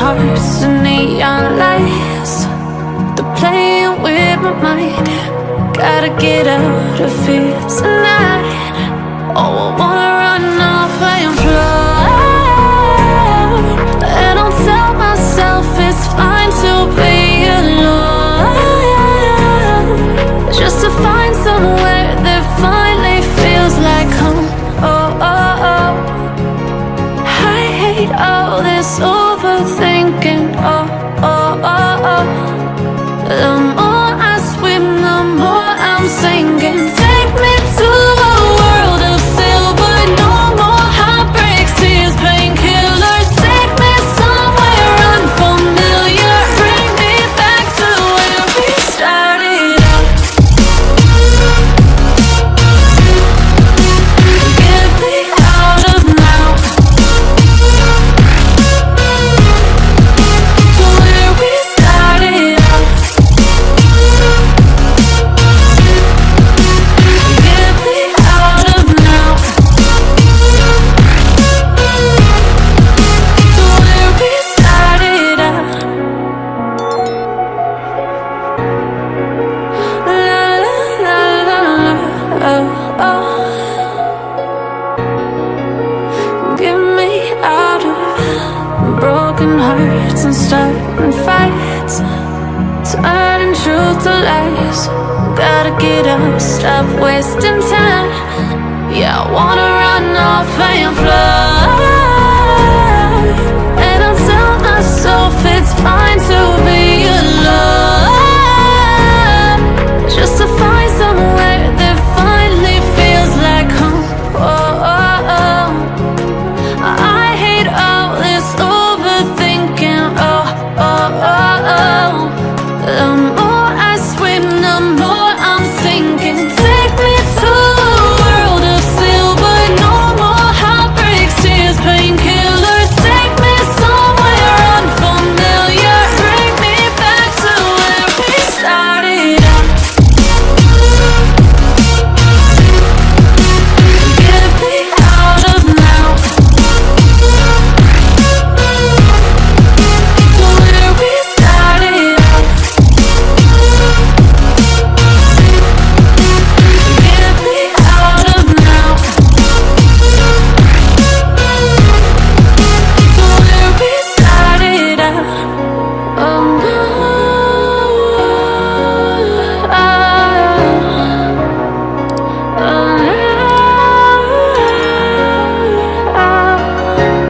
hearts and neon lights. They're playing with my mind. Gotta get out of here tonight. Oh, I wanna run off and fly. And I'll tell myself it's fine to be alone, just to find somewhere that finally feels like home. Oh, oh, oh. I hate all this overthinking. Oh, oh, oh, oh. The more I swim, the more I'm sinking. Take me to a world of silver. No more heartbreaks, tears, painkillers. Take me somewhere unfamiliar. Bring me back to where we started out. Get me out of now, to where we started out. Get me out of now, to where we started out. La la la la la, oh, oh. Get me out of broken hearts and starting fights, turning truth to lies. Gotta get up, stop wasting time. Yeah, I wanna run off and fly.